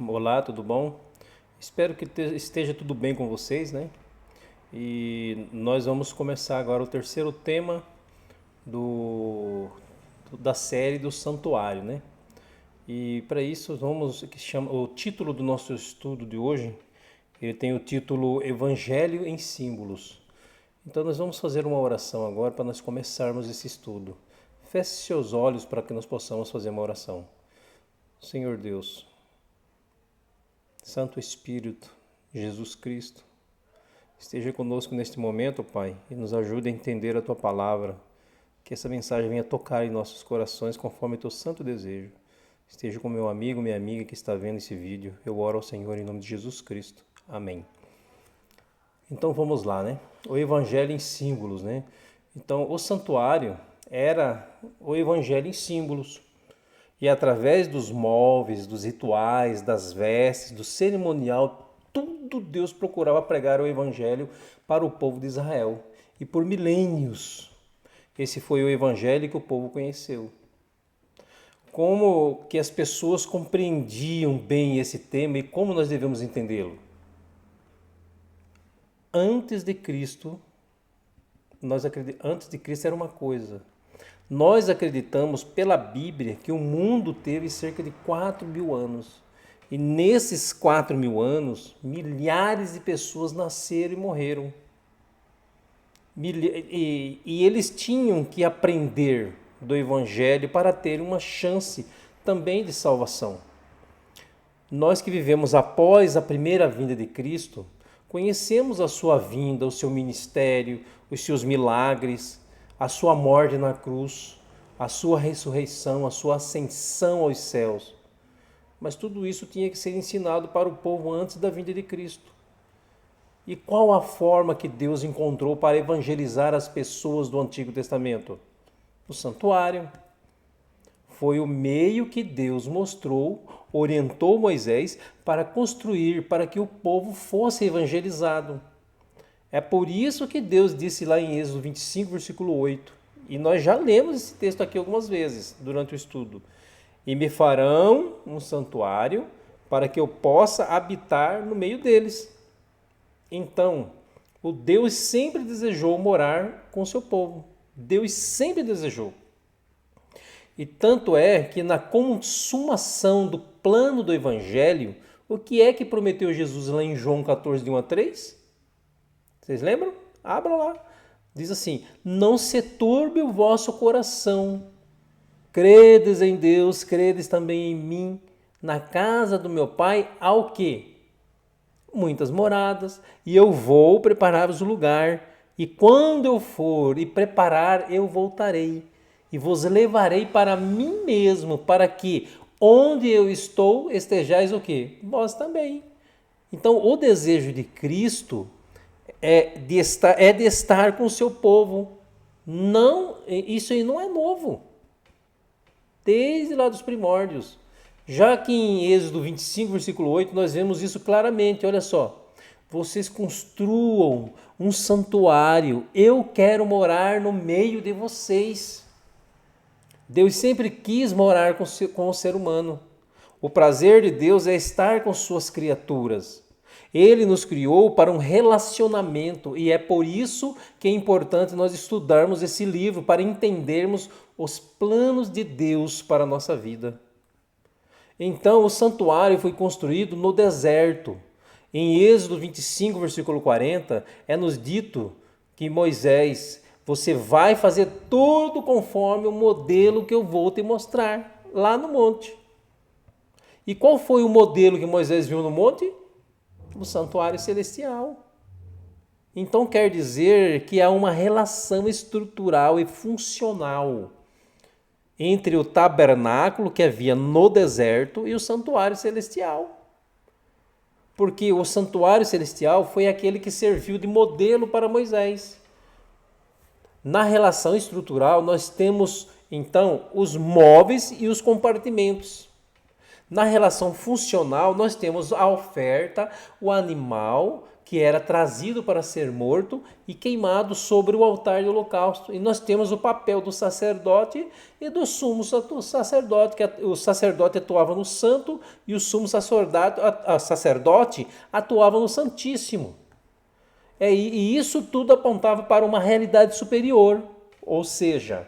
Olá, tudo bom? Espero que esteja tudo bem com vocês, né? E nós vamos começar agora o terceiro tema do, da série do Santuário, né? E para isso o título do nosso estudo de hoje, ele tem o título Evangelho em Símbolos. Então nós vamos fazer uma oração agora para nós começarmos esse estudo. Feche seus olhos para que nós possamos fazer uma oração. Senhor Deus, Santo Espírito, Jesus Cristo, esteja conosco neste momento, Pai, e nos ajude a entender a Tua palavra, que essa mensagem venha tocar em nossos corações conforme Teu santo desejo. Esteja com meu amigo, minha amiga que está vendo esse vídeo. Eu oro ao Senhor em nome de Jesus Cristo. Amém. Então vamos lá, né? O Evangelho em símbolos, né? Então o santuário era o Evangelho em símbolos. E através dos móveis, dos rituais, das vestes, do cerimonial, tudo Deus procurava pregar o Evangelho para o povo de Israel. E por milênios, esse foi o Evangelho que o povo conheceu. Como que as pessoas compreendiam bem esse tema e como nós devemos entendê-lo? Antes de Cristo, antes de Cristo era uma coisa. Nós acreditamos pela Bíblia que o mundo teve cerca de 4.000 anos. E nesses 4.000 anos, milhares de pessoas nasceram e morreram. E eles tinham que aprender do Evangelho para ter uma chance também de salvação. Nós que vivemos após a primeira vinda de Cristo, conhecemos a sua vinda, o seu ministério, os seus milagres, a sua morte na cruz, a sua ressurreição, a sua ascensão aos céus. Mas tudo isso tinha que ser ensinado para o povo antes da vinda de Cristo. E qual a forma que Deus encontrou para evangelizar as pessoas do Antigo Testamento? O santuário. Foi o meio que Deus mostrou, orientou Moisés para construir, para que o povo fosse evangelizado. É por isso que Deus disse lá em Êxodo 25, versículo 8, e nós já lemos esse texto aqui algumas vezes durante o estudo. E me farão um santuário para que eu possa habitar no meio deles. Então, o Deus sempre desejou morar com o seu povo. Deus sempre desejou. E tanto é que na consumação do plano do Evangelho, o que é que prometeu Jesus lá em João 14, de 1 a 3? Vocês lembram? Abra lá. Diz assim: não se turbe o vosso coração. Credes em Deus, credes também em mim. Na casa do meu Pai há o quê? Muitas moradas. E eu vou preparar-vos o lugar. E quando eu for e preparar, eu voltarei. E vos levarei para mim mesmo, para que onde eu estou estejais o quê? Vós também. Então, o desejo de Cristo é de estar com o seu povo. Não, isso aí não é novo. Desde lá dos primórdios. Já que em Êxodo 25, versículo 8, nós vemos isso claramente. Olha só. Vocês construam um santuário. Eu quero morar no meio de vocês. Deus sempre quis morar com o ser humano. O prazer de Deus é estar com suas criaturas. Ele nos criou para um relacionamento e é por isso que é importante nós estudarmos esse livro para entendermos os planos de Deus para a nossa vida. Então, o santuário foi construído no deserto. Em Êxodo 25, versículo 40, é nos dito que Moisés, você vai fazer tudo conforme o modelo que eu vou te mostrar lá no monte. E qual foi o modelo que Moisés viu no monte? O santuário celestial. Então quer dizer que há uma relação estrutural e funcional entre o tabernáculo que havia no deserto e o santuário celestial. Porque o santuário celestial foi aquele que serviu de modelo para Moisés. Na relação estrutural, nós temos então os móveis e os compartimentos. Na relação funcional, nós temos a oferta, o animal que era trazido para ser morto e queimado sobre o altar do holocausto. E nós temos o papel do sacerdote e do sumo sacerdote, que o sacerdote atuava no santo e o sumo sacerdote atuava no santíssimo. E isso tudo apontava para uma realidade superior, ou seja,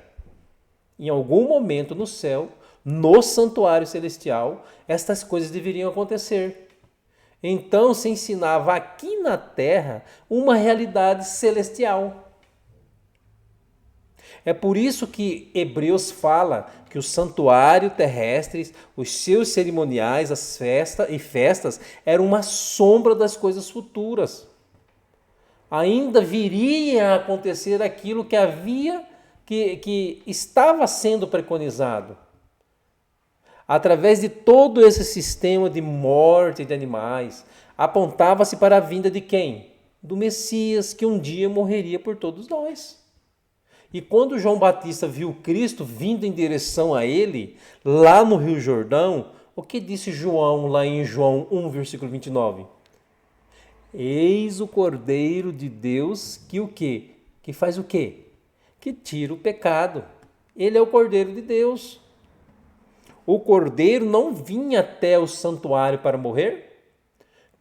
em algum momento no céu, no santuário celestial, estas coisas deveriam acontecer. Então se ensinava aqui na terra uma realidade celestial. É por isso que Hebreus fala que o santuário terrestre, os seus cerimoniais, as festas eram uma sombra das coisas futuras. Ainda viria a acontecer aquilo que estava sendo preconizado. Através de todo esse sistema de morte de animais, apontava-se para a vinda de quem? Do Messias, que um dia morreria por todos nós. E quando João Batista viu Cristo vindo em direção a ele, lá no Rio Jordão, o que disse João lá em João 1, versículo 29? Eis o Cordeiro de Deus que o quê? Que faz o quê? Que tira o pecado. Ele é o Cordeiro de Deus. O Cordeiro não vinha até o santuário para morrer.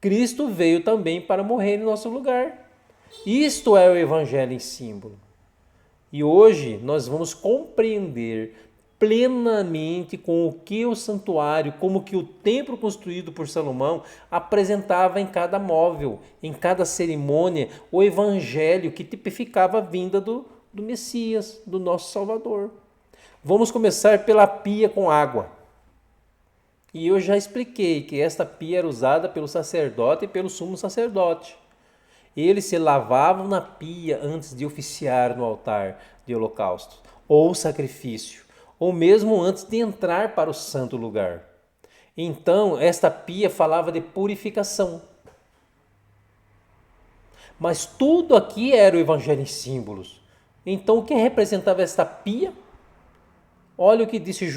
Cristo veio também para morrer em nosso lugar. Isto é o Evangelho em símbolo. E hoje nós vamos compreender plenamente com o que o santuário, como que o templo construído por Salomão apresentava em cada móvel, em cada cerimônia, o Evangelho que tipificava a vinda do Messias, do nosso Salvador. Vamos começar pela pia com água. E eu já expliquei que esta pia era usada pelo sacerdote e pelo sumo sacerdote. Eles se lavavam na pia antes de oficiar no altar de holocausto, ou sacrifício, ou mesmo antes de entrar para o santo lugar. Então, esta pia falava de purificação. Mas tudo aqui era o Evangelho em símbolos. Então, o que representava esta pia? Olha o que disse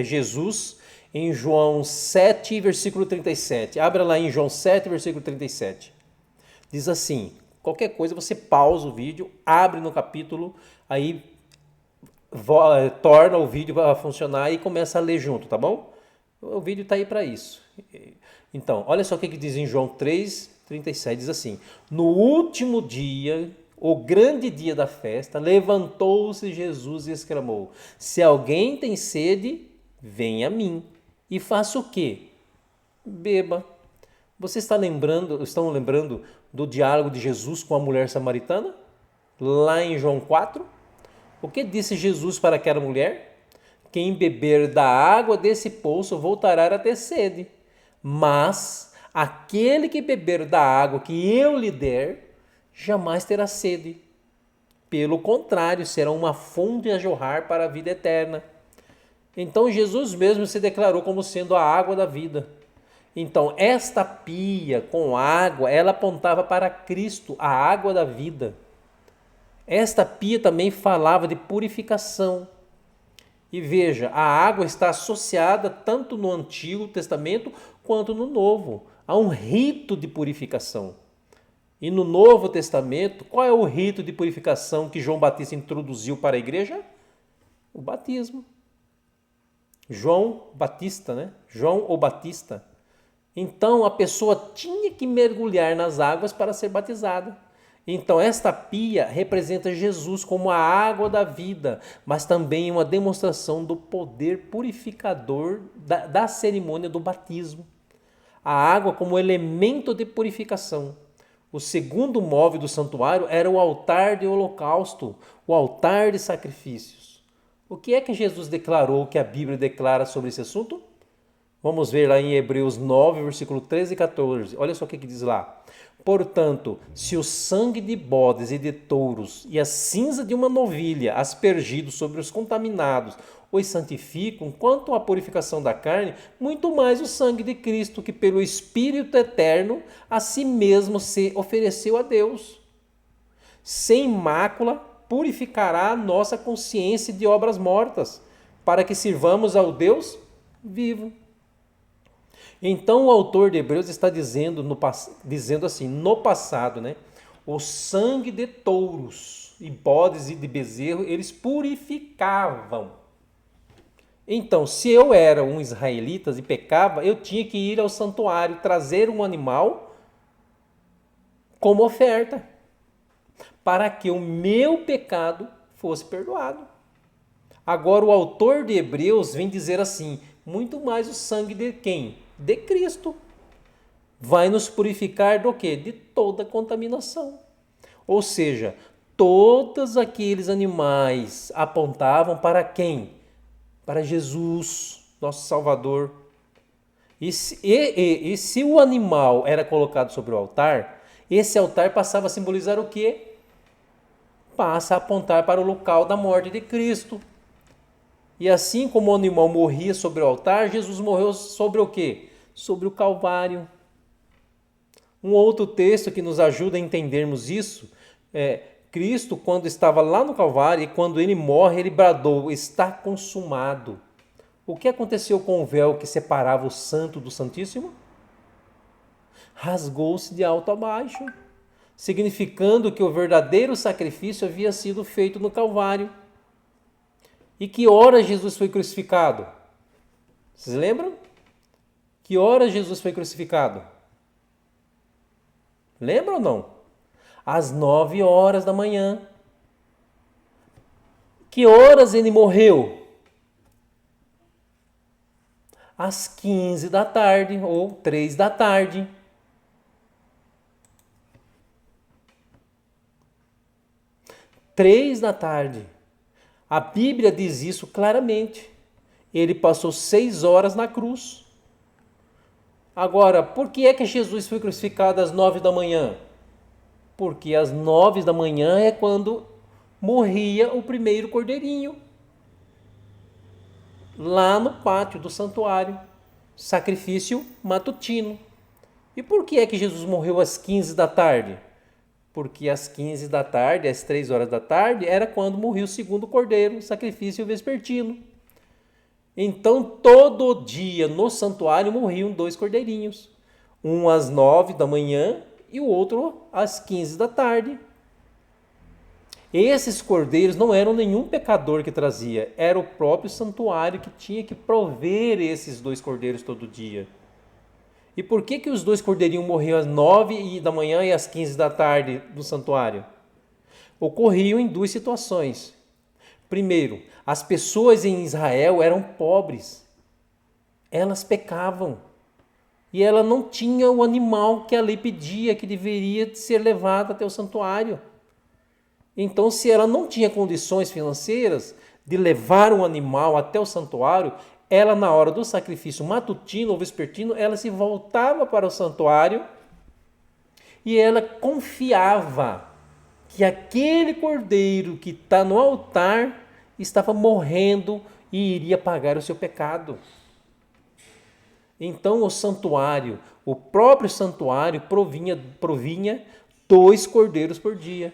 Jesus em João 7, versículo 37. Abra lá em João 7, versículo 37. Diz assim, qualquer coisa você pausa o vídeo, abre no capítulo, aí torna o vídeo para funcionar e começa a ler junto, tá bom? O vídeo está aí para isso. Então, olha só o que diz em João 3, 37. Diz assim, no último dia, o grande dia da festa, levantou-se Jesus e exclamou, se alguém tem sede, venha a mim. E faça o quê? Beba. Vocês estão lembrando do diálogo de Jesus com a mulher samaritana? Lá em João 4? O que disse Jesus para aquela mulher? Quem beber da água desse poço voltará a ter sede. Mas aquele que beber da água que eu lhe der, jamais terá sede. Pelo contrário, será uma fonte a jorrar para a vida eterna. Então Jesus mesmo se declarou como sendo a água da vida. Então esta pia com água, ela apontava para Cristo, a água da vida. Esta pia também falava de purificação. E veja, a água está associada tanto no Antigo Testamento quanto no Novo. Há um rito de purificação. E no Novo Testamento, qual é o rito de purificação que João Batista introduziu para a igreja? O batismo. João Batista, né? João o Batista. Então a pessoa tinha que mergulhar nas águas para ser batizada. Então esta pia representa Jesus como a água da vida, mas também uma demonstração do poder purificador da cerimônia do batismo. A água como elemento de purificação. O segundo móvel do santuário era o altar de holocausto, o altar de sacrifícios. O que é que Jesus declarou, que a Bíblia declara sobre esse assunto? Vamos ver lá em Hebreus 9, versículo 13 e 14. Olha só o que diz lá. Portanto, se o sangue de bodes e de touros e a cinza de uma novilha aspergidos sobre os contaminados os santificam, quanto à purificação da carne, muito mais o sangue de Cristo, que pelo Espírito eterno a si mesmo se ofereceu a Deus. Sem mácula, purificará a nossa consciência de obras mortas, para que sirvamos ao Deus vivo. Então o autor de Hebreus está dizendo, dizendo assim, no passado, né? O sangue de touros e bodes e de bezerro, eles purificavam. Então, se eu era um israelita e pecava, eu tinha que ir ao santuário, trazer um animal como oferta, para que o meu pecado fosse perdoado. Agora o autor de Hebreus vem dizer assim, muito mais o sangue de quem? De Cristo. Vai nos purificar do quê? De toda contaminação. Ou seja, todos aqueles animais apontavam para quem? Para Jesus, nosso Salvador. E se o animal era colocado sobre o altar, esse altar passava a simbolizar o quê? Passa a apontar para o local da morte de Cristo. E assim como o animal morria sobre o altar, Jesus morreu sobre o quê? Sobre o Calvário. Um outro texto que nos ajuda a entendermos isso é Cristo, quando estava lá no Calvário e quando ele morre, ele bradou: está consumado. O que aconteceu com o véu que separava o santo do santíssimo? Rasgou-se de alto a baixo, significando que o verdadeiro sacrifício havia sido feito no Calvário. E que hora Jesus foi crucificado? Vocês lembram? Que hora Jesus foi crucificado? Lembram ou não? Às 9 horas da manhã. Que horas ele morreu? Às 15 da tarde ou 3 da tarde. Três da tarde. A Bíblia diz isso claramente. Ele passou 6 horas na cruz. Agora, por que é que Jesus foi crucificado às 9 da manhã? Porque às 9 da manhã é quando morria o primeiro cordeirinho. Lá no pátio do santuário. Sacrifício matutino. E por que é que Jesus morreu às 15 da tarde? Porque às 15 da tarde, às 3 horas da tarde, era quando morria o segundo cordeiro, o sacrifício vespertino. Então, todo dia no santuário morriam 2 cordeirinhos. Um às 9 da manhã e o outro às 15 da tarde. Esses cordeiros não eram nenhum pecador que trazia, era o próprio santuário que tinha que prover esses 2 cordeiros todo dia. E por que os 2 cordeirinhos morriam às 9 da manhã e às 15 da tarde do santuário? Ocorriam em 2 situações. Primeiro, as pessoas em Israel eram pobres. Elas pecavam. E ela não tinha o animal que a lei pedia, que deveria ser levado até o santuário. Então, se ela não tinha condições financeiras de levar um animal até o santuário, ela, na hora do sacrifício matutino ou vespertino, ela se voltava para o santuário e ela confiava que aquele cordeiro que está no altar estava morrendo e iria pagar o seu pecado. Então o santuário, o próprio santuário provinha 2 cordeiros por dia.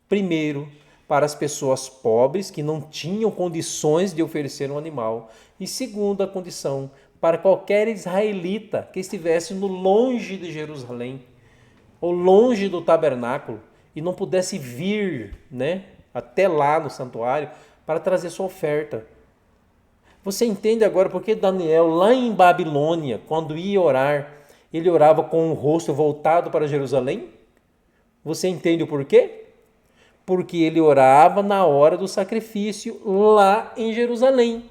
Primeiro, para as pessoas pobres que não tinham condições de oferecer um animal. E segunda condição, para qualquer israelita que estivesse no longe de Jerusalém, ou longe do tabernáculo, e não pudesse vir, até lá no santuário para trazer sua oferta. Você entende agora porque Daniel, lá em Babilônia, quando ia orar, ele orava com o rosto voltado para Jerusalém? Você entende o porquê? Porque ele orava na hora do sacrifício lá em Jerusalém.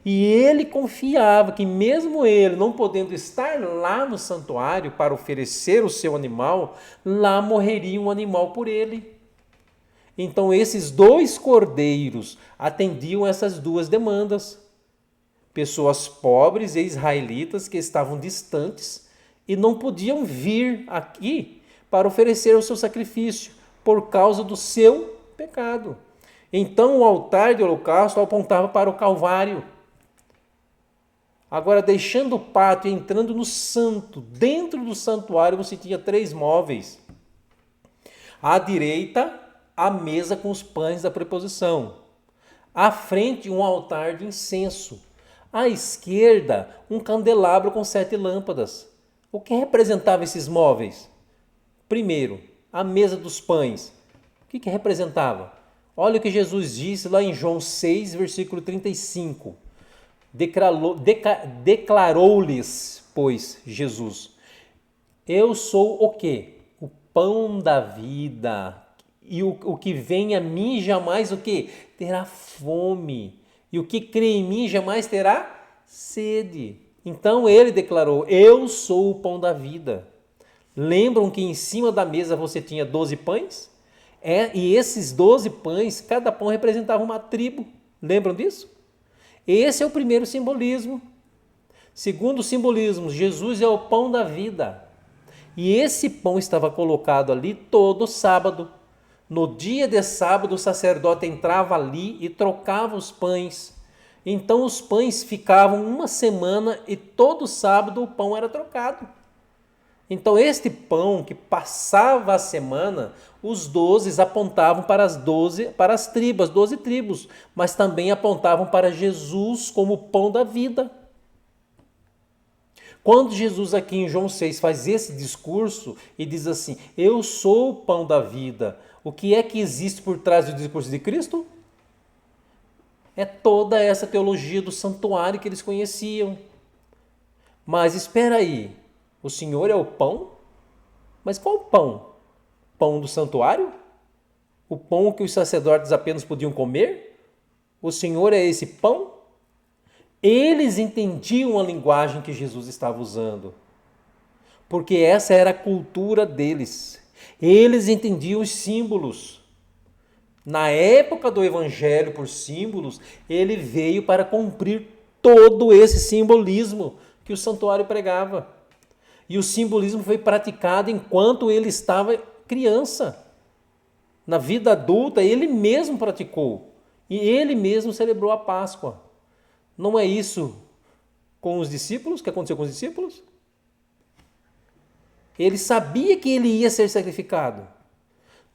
E ele confiava que mesmo ele não podendo estar lá no santuário para oferecer o seu animal, lá morreria um animal por ele. Então esses 2 cordeiros atendiam essas 2 demandas. Pessoas pobres e israelitas que estavam distantes e não podiam vir aqui para oferecer o seu sacrifício por causa do seu pecado. Então o altar de holocausto apontava para o Calvário. Agora, deixando o pátio e entrando no santo, dentro do santuário você tinha 3 móveis. À direita, a mesa com os pães da preposição. À frente, um altar de incenso. À esquerda, um candelabro com 7 lâmpadas. O que representava esses móveis? Primeiro, a mesa dos pães. O que representava? Olha o que Jesus disse lá em João 6, versículo 35. Declarou-lhes, pois, Jesus: eu sou o quê? O pão da vida. E o que vem a mim jamais o quê? Terá fome. E o que crê em mim jamais terá sede. Então ele declarou: eu sou o pão da vida. Lembram que em cima da mesa você tinha 12 pães? E esses 12 pães, cada pão representava uma tribo. Lembram disso? Esse é o primeiro simbolismo. Segundo simbolismo, Jesus é o pão da vida. E esse pão estava colocado ali todo sábado. No dia de sábado, o sacerdote entrava ali e trocava os pães. Então os pães ficavam uma semana e todo sábado o pão era trocado. Então este pão que passava a semana, os 12 apontavam para as tribos, 12 tribos, mas também apontavam para Jesus como o pão da vida. Quando Jesus aqui em João 6 faz esse discurso e diz assim: eu sou o pão da vida, o que é que existe por trás do discurso de Cristo? É toda essa teologia do santuário que eles conheciam. Mas espera aí, o Senhor é o pão? Mas qual pão? Pão do santuário? O pão que os sacerdotes apenas podiam comer? O Senhor é esse pão? Eles entendiam a linguagem que Jesus estava usando, porque essa era a cultura deles. Eles entendiam os símbolos. Na época do evangelho por símbolos, ele veio para cumprir todo esse simbolismo que o santuário pregava. E o simbolismo foi praticado enquanto ele estava criança. Na vida adulta, ele mesmo praticou. E ele mesmo celebrou a Páscoa. Não é isso com os discípulos? Que aconteceu com os discípulos? Ele sabia que ele ia ser sacrificado.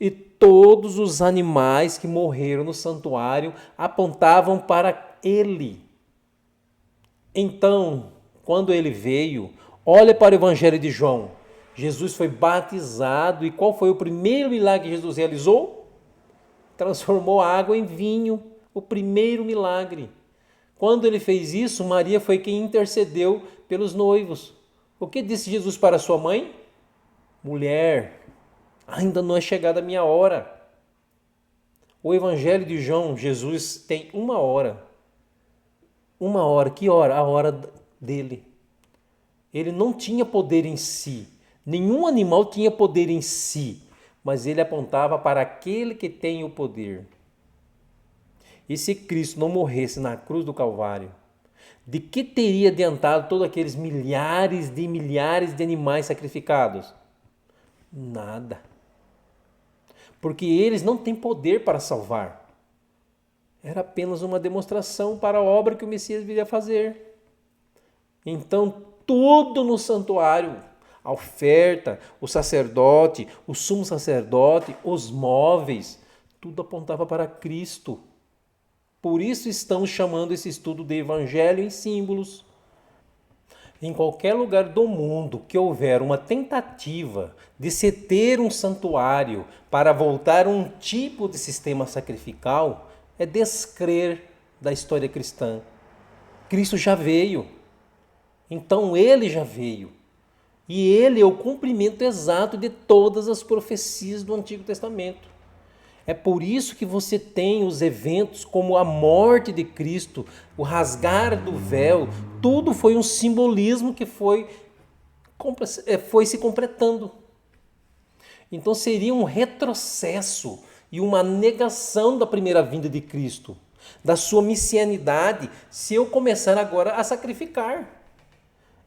E todos os animais que morreram no santuário apontavam para ele. Então, quando ele veio, olha para o Evangelho de João. Jesus foi batizado e qual foi o primeiro milagre que Jesus realizou? Transformou a água em vinho, o primeiro milagre. Quando ele fez isso, Maria foi quem intercedeu pelos noivos. O que disse Jesus para sua mãe? Mulher, ainda não é chegada a minha hora. O Evangelho de João, Jesus tem uma hora. Uma hora, que hora? A hora dele. Ele não tinha poder em si. Nenhum animal tinha poder em si. Mas ele apontava para aquele que tem o poder. E se Cristo não morresse na cruz do Calvário, de que teria adiantado todos aqueles milhares de animais sacrificados? Nada. Porque eles não têm poder para salvar. Era apenas uma demonstração para a obra que o Messias viria fazer. Então, tudo no santuário, a oferta, o sacerdote, o sumo sacerdote, os móveis, tudo apontava para Cristo. Por isso estamos chamando esse estudo de Evangelho em símbolos. Em qualquer lugar do mundo que houver uma tentativa de se ter um santuário para voltar a um tipo de sistema sacrificial, é descrer da história cristã. Cristo já veio. Então ele já veio. E ele é o cumprimento exato de todas as profecias do Antigo Testamento. É por isso que você tem os eventos como a morte de Cristo, o rasgar do véu, tudo foi um simbolismo que foi se completando. Então seria um retrocesso e uma negação da primeira vinda de Cristo, da sua messianidade, se eu começar agora a sacrificar.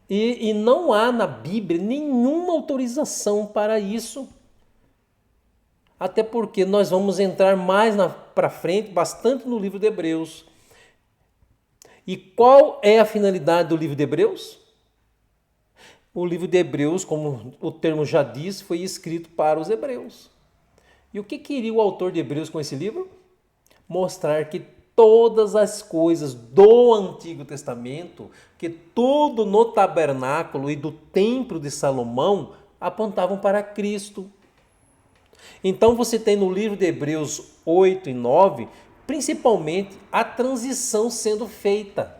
E não há na Bíblia nenhuma autorização para isso. Até porque nós vamos entrar mais para frente, bastante no livro de Hebreus. E qual é a finalidade do livro de Hebreus? O livro de Hebreus, como o termo já diz, foi escrito para os hebreus. E o que queria o autor de Hebreus com esse livro? Mostrar que todas as coisas do Antigo Testamento, que tudo no tabernáculo e do templo de Salomão apontavam para Cristo. Então você tem no livro de Hebreus 8 e 9, principalmente a transição sendo feita.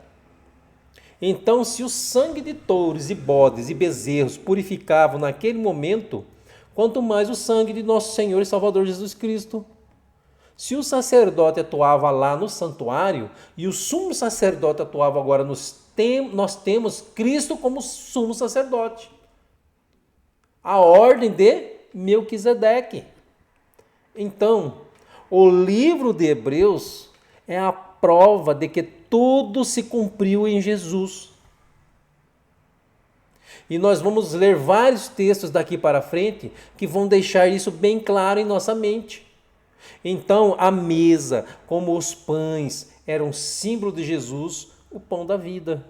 Então, se o sangue de touros e bodes e bezerros purificavam naquele momento, quanto mais o sangue de nosso Senhor e Salvador Jesus Cristo. Se o sacerdote atuava lá no santuário e o sumo sacerdote atuava agora nós temos Cristo como sumo sacerdote. A ordem de Melquisedeque. Então, o livro de Hebreus é a prova de que tudo se cumpriu em Jesus. E nós vamos ler vários textos daqui para frente que vão deixar isso bem claro em nossa mente. Então, a mesa, como os pães, eram símbolo de Jesus, o pão da vida.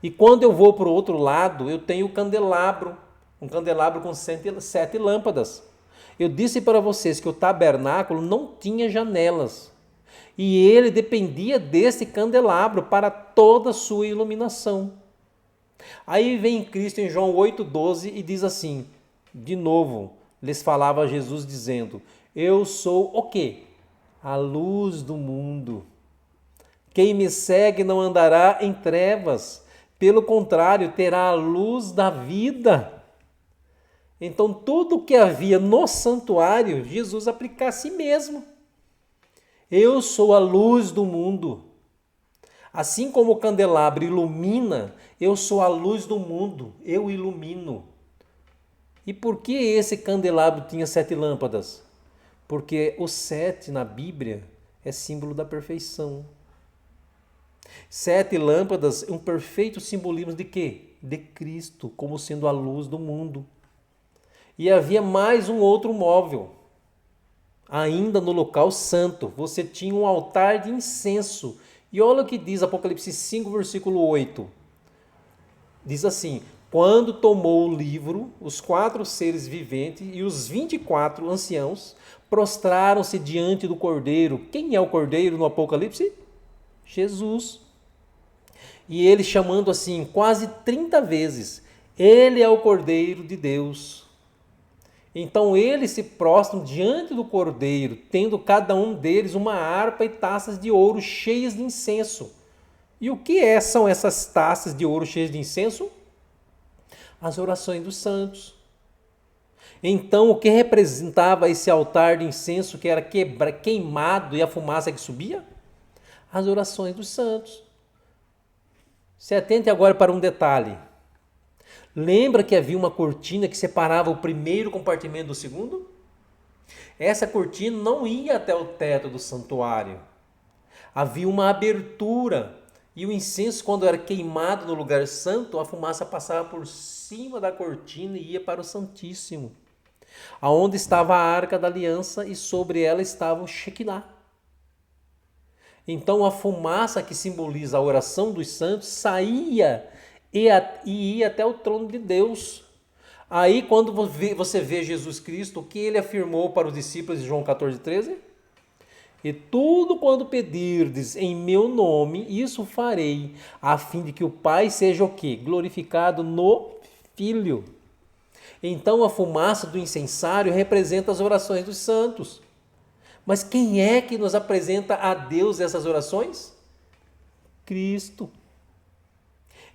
E quando eu vou para o outro lado, eu tenho o candelabro, um candelabro com 7 lâmpadas. Eu disse para vocês que o tabernáculo não tinha janelas. E ele dependia desse candelabro para toda a sua iluminação. Aí vem Cristo em João 8,12 e diz assim, de novo, lhes falava Jesus dizendo, eu sou o quê? A luz do mundo. Quem me segue não andará em trevas, pelo contrário, terá a luz da vida. Então, tudo o que havia no santuário, Jesus aplica a si mesmo. Eu sou a luz do mundo. Assim como o candelabro ilumina, eu sou a luz do mundo, eu ilumino. E por que esse candelabro tinha 7 lâmpadas? Porque o 7 na Bíblia é símbolo da perfeição. 7 lâmpadas é um perfeito simbolismo de quê? De Cristo, como sendo a luz do mundo. E havia mais um outro móvel. Ainda no local santo, você tinha um altar de incenso. E olha o que diz Apocalipse 5, versículo 8. Diz assim, quando tomou o livro, os 4 seres viventes e os 24 anciãos prostraram-se diante do Cordeiro. Quem é o Cordeiro no Apocalipse? Jesus. E ele chamando assim quase 30 vezes, ele é o Cordeiro de Deus. Então eles se prostram diante do Cordeiro, tendo cada um deles uma harpa e taças de ouro cheias de incenso. E o que são essas taças de ouro cheias de incenso? As orações dos santos. Então o que representava esse altar de incenso que era queimado e a fumaça que subia? As orações dos santos. Se atente agora para um detalhe. Lembra que havia uma cortina que separava o primeiro compartimento do segundo? Essa cortina não ia até o teto do santuário. Havia uma abertura e o incenso, quando era queimado no lugar santo, a fumaça passava por cima da cortina e ia para o Santíssimo, aonde estava a Arca da Aliança e sobre ela estava o Shekinah. Então a fumaça que simboliza a oração dos santos saía e ia até o trono de Deus. Aí quando você vê Jesus Cristo, o que ele afirmou para os discípulos de João 14,13? E tudo quando pedirdes em meu nome, isso farei, a fim de que o Pai seja o quê? Glorificado no Filho. Então a fumaça do incensário representa as orações dos santos. Mas quem é que nos apresenta a Deus essas orações? Cristo.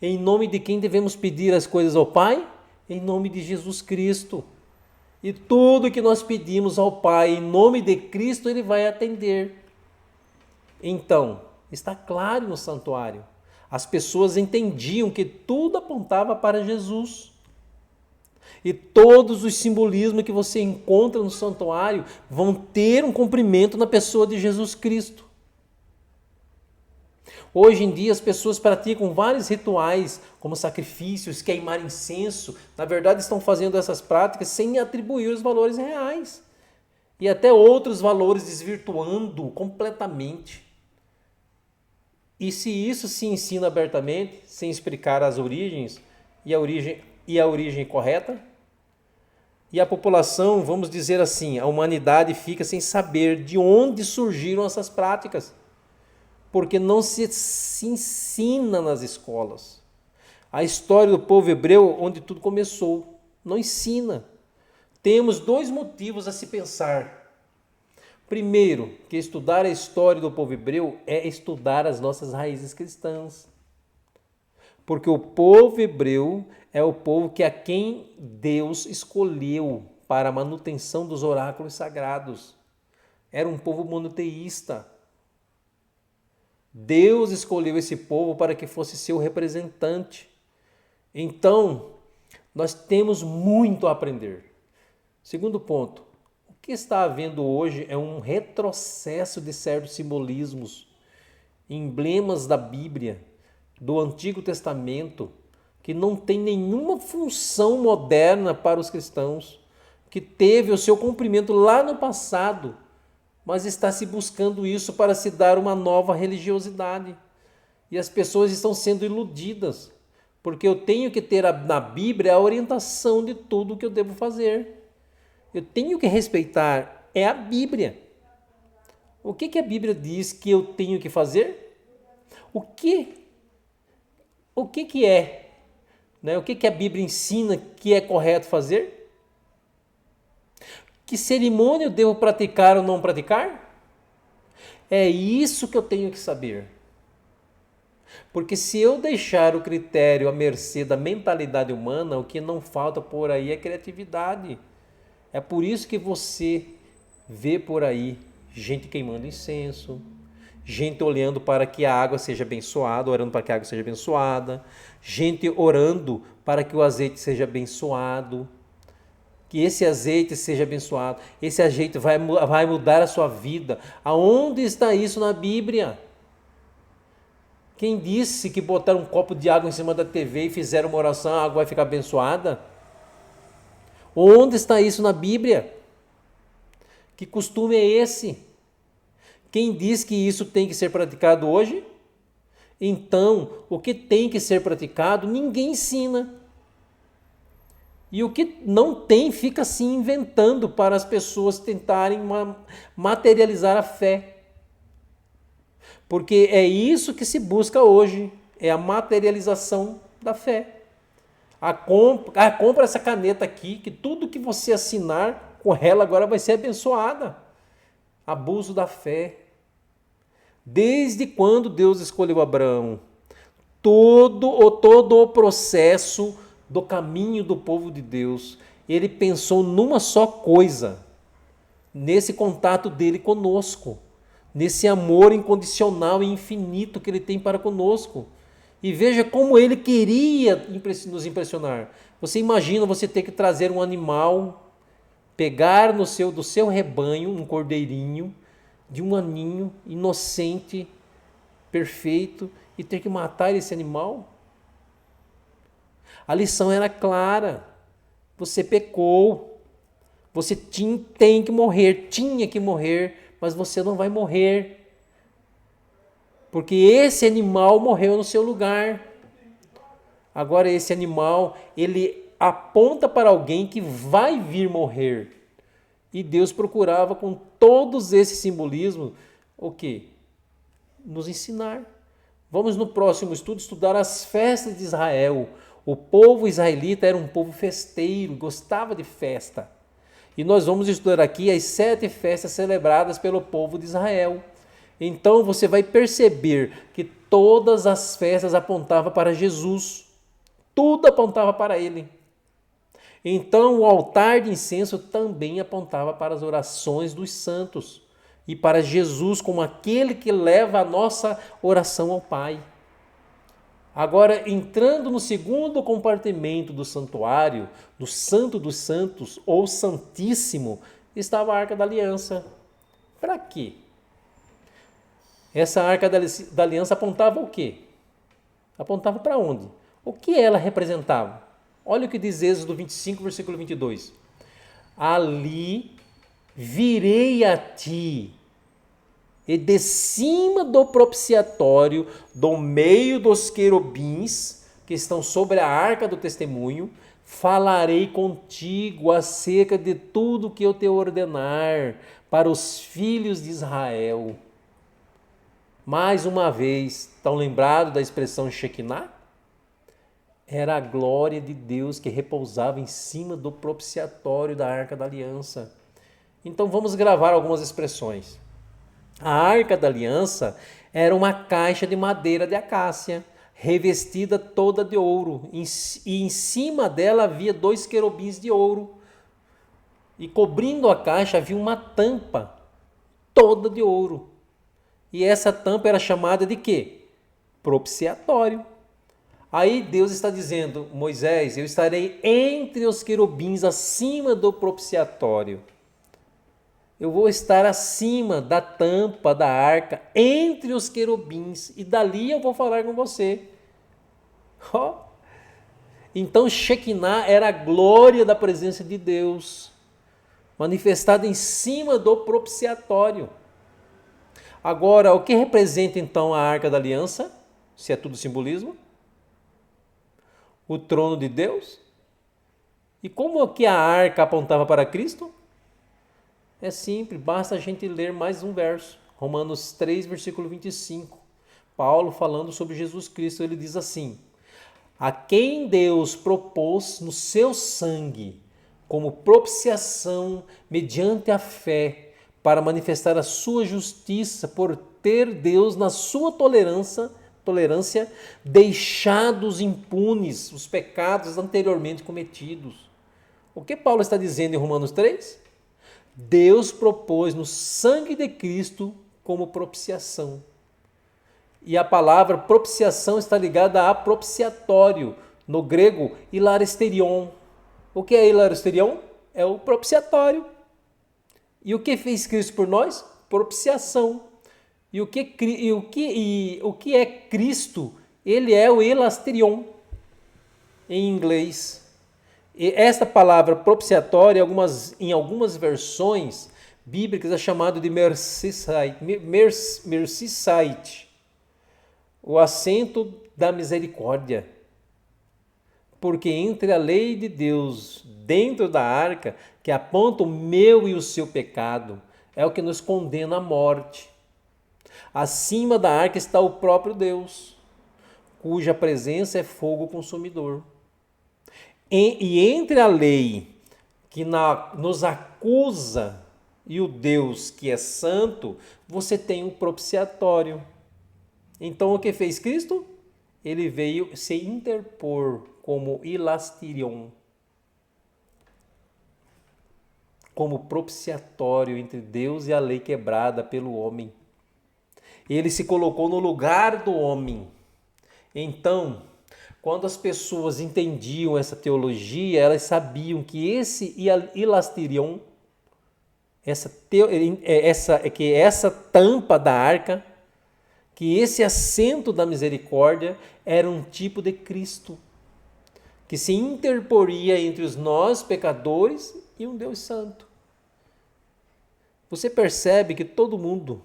Em nome de quem devemos pedir as coisas ao Pai? Em nome de Jesus Cristo. E tudo que nós pedimos ao Pai em nome de Cristo, Ele vai atender. Então, está claro no santuário. As pessoas entendiam que tudo apontava para Jesus. E todos os simbolismos que você encontra no santuário vão ter um cumprimento na pessoa de Jesus Cristo. Hoje em dia as pessoas praticam vários rituais, como sacrifícios, queimar incenso. Na verdade estão fazendo essas práticas sem atribuir os valores reais. E até outros valores desvirtuando completamente. E se isso se ensina abertamente, sem explicar as origens e a origem correta, e a população, vamos dizer assim, a humanidade fica sem saber de onde surgiram essas práticas. porque não se ensina nas escolas. A história do povo hebreu, onde tudo começou, não ensina. Temos dois motivos a se pensar. Primeiro, que estudar a história do povo hebreu é estudar as nossas raízes cristãs. Porque o povo hebreu é o povo que a quem Deus escolheu para a manutenção dos oráculos sagrados. Era um povo monoteísta. Deus escolheu esse povo para que fosse seu representante. Então, nós temos muito a aprender. Segundo ponto, o que está havendo hoje é um retrocesso de certos simbolismos, emblemas da Bíblia, do Antigo Testamento, que não tem nenhuma função moderna para os cristãos, que teve o seu cumprimento lá no passado, mas está se buscando isso para se dar uma nova religiosidade. E as pessoas estão sendo iludidas, porque eu tenho que ter na Bíblia a orientação de tudo o que eu devo fazer. Eu tenho que respeitar, é a Bíblia. O que a Bíblia diz que eu tenho que fazer? O que é? Né? O que a Bíblia ensina que é correto fazer? Que cerimônia eu devo praticar ou não praticar? É isso que eu tenho que saber. Porque se eu deixar o critério à mercê da mentalidade humana, o que não falta por aí é criatividade. É por isso que você vê por aí gente queimando incenso, gente olhando para que a água seja abençoada, orando para que a água seja abençoada, gente orando para que o azeite seja abençoado, que esse azeite seja abençoado, esse azeite vai mudar a sua vida. Aonde está isso na Bíblia? Quem disse que botaram um copo de água em cima da TV e fizeram uma oração, a água vai ficar abençoada? Onde está isso na Bíblia? Que costume é esse? Quem diz que isso tem que ser praticado hoje? Então, o que tem que ser praticado, ninguém ensina. E o que não tem, fica assim inventando para as pessoas tentarem materializar a fé. Porque é isso que se busca hoje, é a materialização da fé. Compra essa caneta aqui, que tudo que você assinar com ela agora vai ser abençoada. Abuso da fé. Desde quando Deus escolheu Abraão? Todo o processo do caminho do povo de Deus, ele pensou numa só coisa, nesse contato dele conosco, nesse amor incondicional e infinito que ele tem para conosco. E veja como ele queria nos impressionar. Você imagina você ter que trazer um animal, pegar do seu rebanho um cordeirinho de um aninho, inocente, perfeito, e ter que matar esse animal? A lição era clara. Você pecou. Você tem que morrer, tinha que morrer, mas você não vai morrer. Porque esse animal morreu no seu lugar. Agora esse animal, ele aponta para alguém que vai vir morrer. E Deus procurava com todos esses simbolismos, o quê? Nos ensinar. Vamos no próximo estudo estudar as festas de Israel. O povo israelita era um povo festeiro, gostava de festa. E nós vamos estudar aqui as 7 festas celebradas pelo povo de Israel. Então você vai perceber que todas as festas apontavam para Jesus. Tudo apontava para ele. Então o altar de incenso também apontava para as orações dos santos e para Jesus como aquele que leva a nossa oração ao Pai. Agora, entrando no segundo compartimento do santuário, do Santo dos Santos ou Santíssimo, estava a Arca da Aliança. Para quê? Essa Arca da Aliança apontava o quê? Apontava para onde? O que ela representava? Olha o que diz Êxodo 25, versículo 22. Ali virei a ti, e de cima do propiciatório, do meio dos querubins, que estão sobre a arca do testemunho, falarei contigo acerca de tudo que eu te ordenar para os filhos de Israel. Mais uma vez, estão lembrados da expressão Shekinah? Era a glória de Deus que repousava em cima do propiciatório da Arca da Aliança. Então vamos gravar algumas expressões. A Arca da Aliança era uma caixa de madeira de acácia, revestida toda de ouro, e em cima dela havia 2 querubins de ouro. E cobrindo a caixa havia uma tampa toda de ouro. E essa tampa era chamada de quê? Propiciatório. Aí Deus está dizendo: Moisés, eu estarei entre os querubins acima do propiciatório. Eu vou estar acima da tampa da arca, entre os querubins, e dali eu vou falar com você. Oh. Então Shekinah era a glória da presença de Deus, manifestada em cima do propiciatório. Agora, o que representa então a Arca da Aliança? Se é tudo simbolismo? O trono de Deus? E como que a arca apontava para Cristo? É simples, basta a gente ler mais um verso. Romanos 3, versículo 25. Paulo falando sobre Jesus Cristo, ele diz assim: a quem Deus propôs no seu sangue como propiciação mediante a fé, para manifestar a sua justiça, por ter Deus, na sua tolerância, deixados impunes os pecados anteriormente cometidos. O que Paulo está dizendo em Romanos 3? Deus propôs no sangue de Cristo como propiciação. E a palavra propiciação está ligada a propiciatório, no grego hilaristerion. O que é hilaristerion? É o propiciatório. E o que fez Cristo por nós? Propiciação. E o que é Cristo? Ele é o elasterion, em inglês. E esta palavra propiciatória, em algumas versões bíblicas, é chamado de mercy seat, o assento da misericórdia. Porque entre a lei de Deus, dentro da arca, que aponta o meu e o seu pecado, é o que nos condena à morte. Acima da arca está o próprio Deus, cuja presença é fogo consumidor. E entre a lei que nos acusa e o Deus que é santo, você tem um propiciatório. Então o que fez Cristo? Ele veio se interpor como hilasterion, como propiciatório entre Deus e a lei quebrada pelo homem. Ele se colocou no lugar do homem. Então, quando as pessoas entendiam essa teologia, elas sabiam que esse hilasterion, essa tampa da arca, que esse assento da misericórdia era um tipo de Cristo, que se interporia entre os nós pecadores e um Deus santo. Você percebe que todo mundo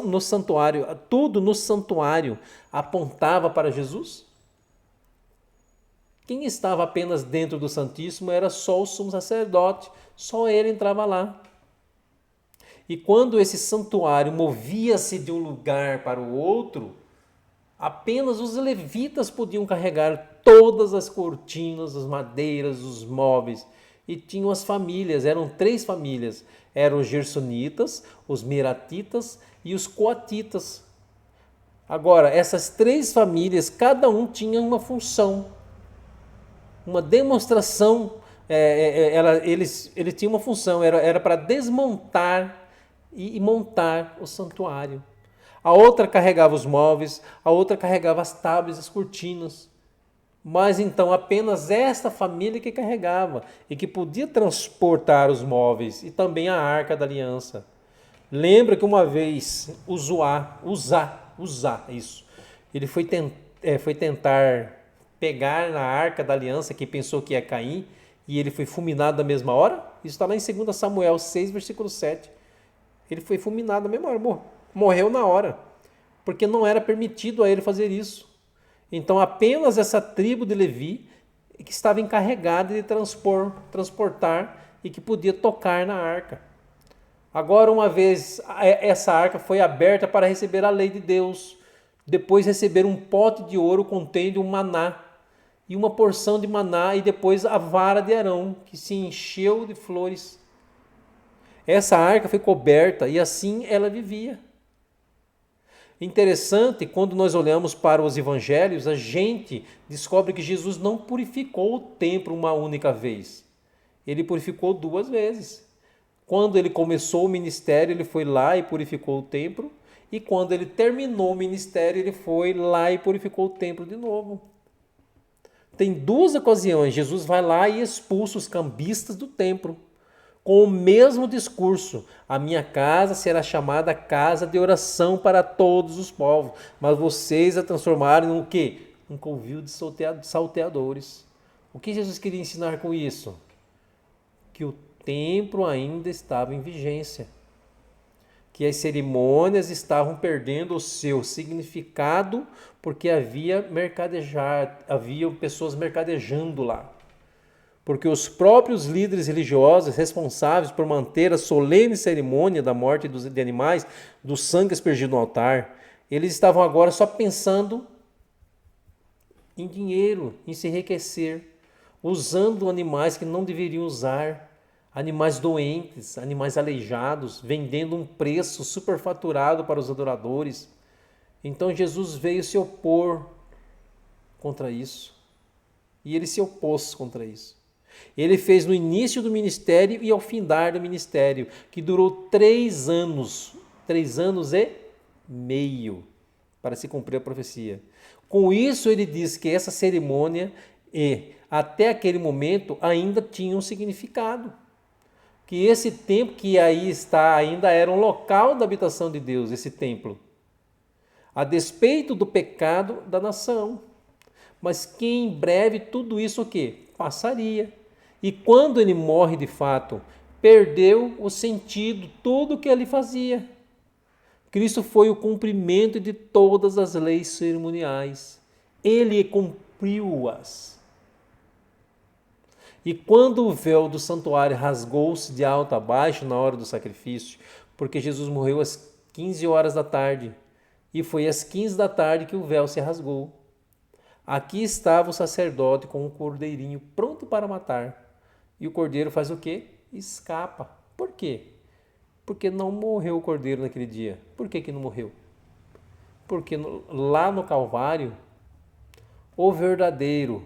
no santuário, tudo no santuário apontava para Jesus? Quem estava apenas dentro do Santíssimo era só o sumo sacerdote, só ele entrava lá. E quando esse santuário movia-se de um lugar para o outro, apenas os levitas podiam carregar todas as cortinas, as madeiras, os móveis. E tinham as famílias, eram 3 famílias. Eram os gersonitas, os meratitas e os coatitas. Agora, essas 3 famílias, cada um tinha uma função, uma demonstração. Eles tinham uma função, era para desmontar e montar o santuário. A outra carregava os móveis, a outra carregava as tábuas e as cortinas. Mas então apenas esta família que carregava e que podia transportar os móveis e também a arca da aliança. Lembra que uma vez Uzá, ele foi tentar pegar na arca da aliança, que pensou que ia cair, e ele foi fulminado na mesma hora? Isso está lá em 2 Samuel 6, versículo 7. Ele foi fulminado na mesma hora, morreu na hora, porque não era permitido a ele fazer isso. Então apenas essa tribo de Levi que estava encarregada de transportar e que podia tocar na arca. Agora, uma vez essa arca foi aberta para receber a lei de Deus, depois receber um pote de ouro contendo um maná, e uma porção de maná, e depois a vara de Arão, que se encheu de flores. Essa arca foi coberta e assim ela vivia. Interessante, quando nós olhamos para os evangelhos, a gente descobre que Jesus não purificou o templo uma única vez. Ele purificou 2 vezes. Quando ele começou o ministério, ele foi lá e purificou o templo. E quando ele terminou o ministério, ele foi lá e purificou o templo de novo. Tem 2 ocasiões, Jesus vai lá e expulsa os cambistas do templo, com o mesmo discurso: a minha casa será chamada casa de oração para todos os povos, mas vocês a transformaram em o quê? Um covil de salteadores. O que Jesus queria ensinar com isso? Que o templo ainda estava em vigência, que as cerimônias estavam perdendo o seu significado porque havia pessoas mercadejando lá. Porque os próprios líderes religiosos responsáveis por manter a solene cerimônia da morte de animais, do sangue aspergido no altar, eles estavam agora só pensando em dinheiro, em se enriquecer, usando animais que não deveriam usar, animais doentes, animais aleijados, vendendo um preço superfaturado para os adoradores. Então Jesus veio se opor contra isso. E ele se opôs contra isso. Ele fez no início do ministério e ao findar do ministério, que durou 3 anos, 3 anos e meio, para se cumprir a profecia. Com isso ele diz que essa cerimônia até aquele momento ainda tinha um significado. Que esse templo que aí está ainda era um local da habitação de Deus, esse templo. A despeito do pecado da nação. Mas que em breve tudo isso o quê? Passaria. E quando ele morre de fato, perdeu o sentido, tudo o que ele fazia. Cristo foi o cumprimento de todas as leis cerimoniais. Ele cumpriu-as. E quando o véu do santuário rasgou-se de alto a baixo na hora do sacrifício, porque Jesus morreu às 15 horas da tarde, e foi às 15 da tarde que o véu se rasgou. Aqui estava o sacerdote com um cordeirinho pronto para matar. E o cordeiro faz o quê? Escapa. Por quê? Porque não morreu o cordeiro naquele dia. Por que não morreu? Porque lá no Calvário, o verdadeiro,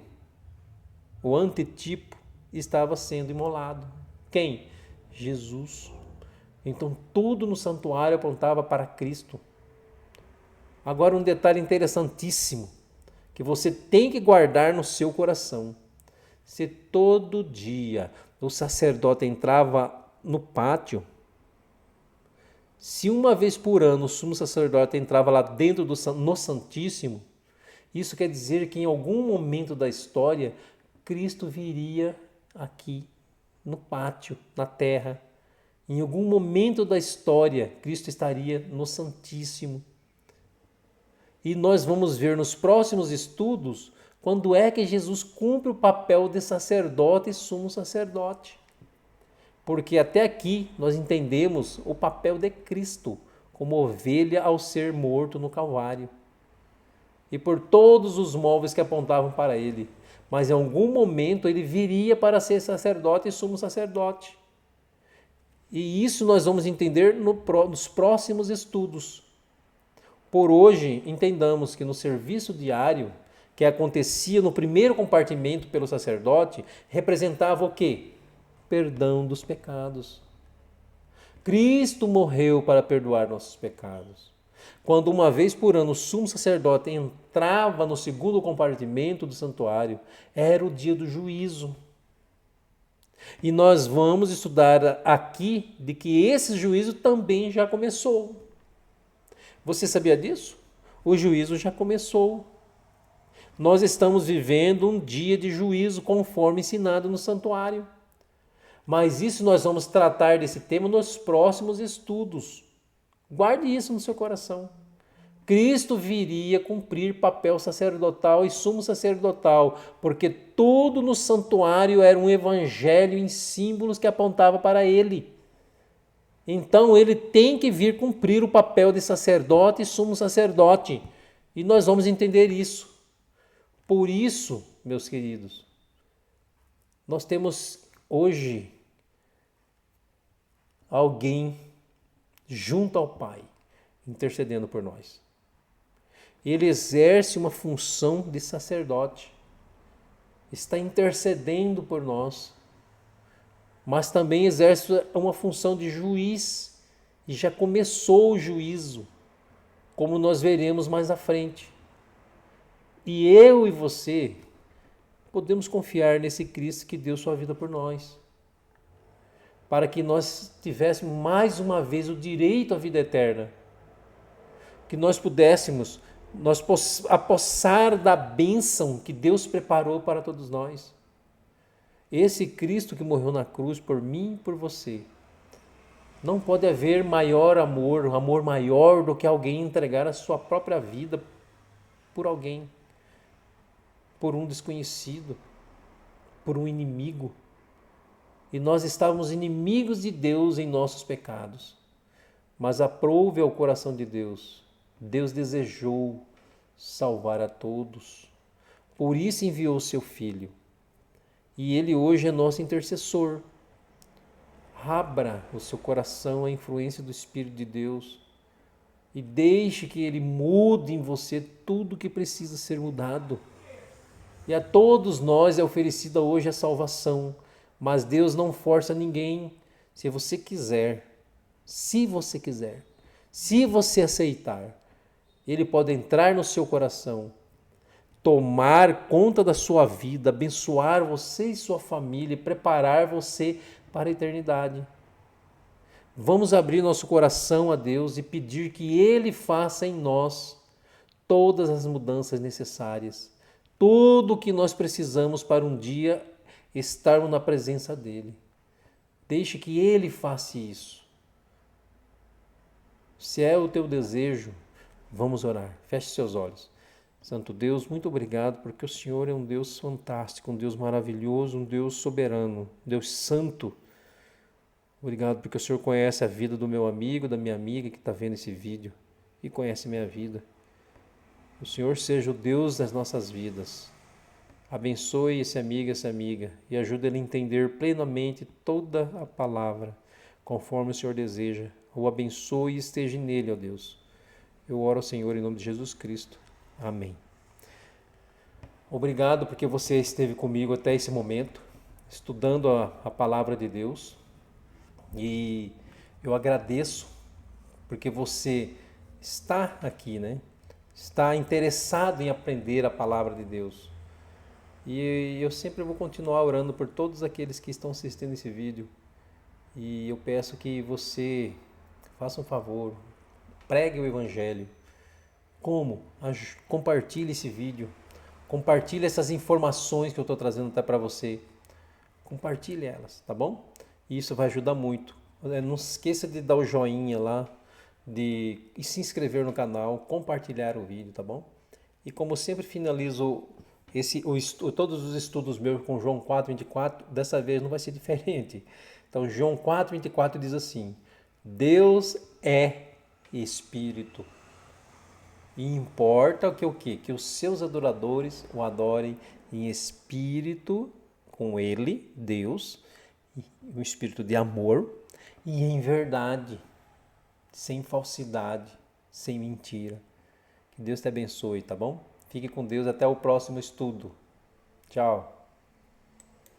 o antitipo, estava sendo imolado. Quem? Jesus. Então tudo no santuário apontava para Cristo. Agora um detalhe interessantíssimo, que você tem que guardar no seu coração. Se todo dia o sacerdote entrava no pátio, se uma vez por ano o sumo sacerdote entrava lá dentro no Santíssimo, isso quer dizer que em algum momento da história, Cristo viria aqui no pátio, na terra. Em algum momento da história, Cristo estaria no Santíssimo. E nós vamos ver nos próximos estudos quando é que Jesus cumpre o papel de sacerdote e sumo sacerdote. Porque até aqui nós entendemos o papel de Cristo como ovelha ao ser morto no Calvário. E por todos os móveis que apontavam para ele. Mas em algum momento ele viria para ser sacerdote e sumo sacerdote. E isso nós vamos entender nos próximos estudos. Por hoje, entendamos que no serviço diário, que acontecia no primeiro compartimento pelo sacerdote, representava o quê? Perdão dos pecados. Cristo morreu para perdoar nossos pecados. Quando uma vez por ano o sumo sacerdote entrava no segundo compartimento do santuário, era o dia do juízo. E nós vamos estudar aqui de que esse juízo também já começou. Você sabia disso? O juízo já começou. Nós estamos vivendo um dia de juízo conforme ensinado no santuário. Mas isso nós vamos tratar desse tema nos próximos estudos. Guarde isso no seu coração. Cristo viria cumprir papel sacerdotal e sumo sacerdotal, porque tudo no santuário era um evangelho em símbolos que apontava para ele. Então ele tem que vir cumprir o papel de sacerdote e sumo sacerdote. E nós vamos entender isso. Por isso, meus queridos, nós temos hoje alguém junto ao Pai, intercedendo por nós. Ele exerce uma função de sacerdote, está intercedendo por nós, mas também exerce uma função de juiz, e já começou o juízo, como nós veremos mais à frente. E eu e você podemos confiar nesse Cristo que deu sua vida por nós, para que nós tivéssemos mais uma vez o direito à vida eterna, que nós pudéssemos apossar da bênção que Deus preparou para todos nós. Esse Cristo que morreu na cruz por mim e por você. Não pode haver maior amor, um amor maior do que alguém entregar a sua própria vida por alguém, por um desconhecido, por um inimigo. E nós estávamos inimigos de Deus em nossos pecados. Mas aprove ao coração de Deus. Deus desejou salvar a todos. Por isso enviou seu Filho. E Ele hoje é nosso intercessor. Abra o seu coração à influência do Espírito de Deus e deixe que Ele mude em você tudo que precisa ser mudado. E a todos nós é oferecida hoje a salvação, mas Deus não força ninguém. Se você quiser, se você aceitar, Ele pode entrar no seu coração, tomar conta da sua vida, abençoar você e sua família e preparar você para a eternidade. Vamos abrir nosso coração a Deus e pedir que Ele faça em nós todas as mudanças necessárias, tudo o que nós precisamos para um dia estarmos na presença dEle. Deixe que Ele faça isso. Se é o teu desejo, vamos orar. Feche seus olhos. Santo Deus, muito obrigado, porque o Senhor é um Deus fantástico, um Deus maravilhoso, um Deus soberano, um Deus santo. Obrigado porque o Senhor conhece a vida do meu amigo, da minha amiga que está vendo esse vídeo e conhece minha vida. O Senhor seja o Deus das nossas vidas. Abençoe esse amigo, essa amiga e ajude ele a entender plenamente toda a palavra, conforme o Senhor deseja. O abençoe e esteja nele, ó Deus. Eu oro ao Senhor em nome de Jesus Cristo. Amém. Obrigado porque você esteve comigo até esse momento, estudando a palavra de Deus. E eu agradeço porque você está aqui, né? Está interessado em aprender a palavra de Deus. E eu sempre vou continuar orando por todos aqueles que estão assistindo esse vídeo. E eu peço que você faça um favor, pregue o Evangelho. Como? Compartilhe esse vídeo. Compartilhe essas informações que eu estou trazendo até para você. Compartilhe elas, tá bom? Isso vai ajudar muito. Não se esqueça de dar o joinha lá, e se inscrever no canal, compartilhar o vídeo, tá bom? E como sempre finalizo todos os estudos meus com João 4:24, dessa vez não vai ser diferente. Então João 4:24 diz assim: Deus é Espírito. E importa o quê? Que os seus adoradores o adorem em espírito, com Ele, Deus, um espírito de amor, e em verdade, sem falsidade, sem mentira. Que Deus te abençoe, tá bom? Fique com Deus, até o próximo estudo. Tchau.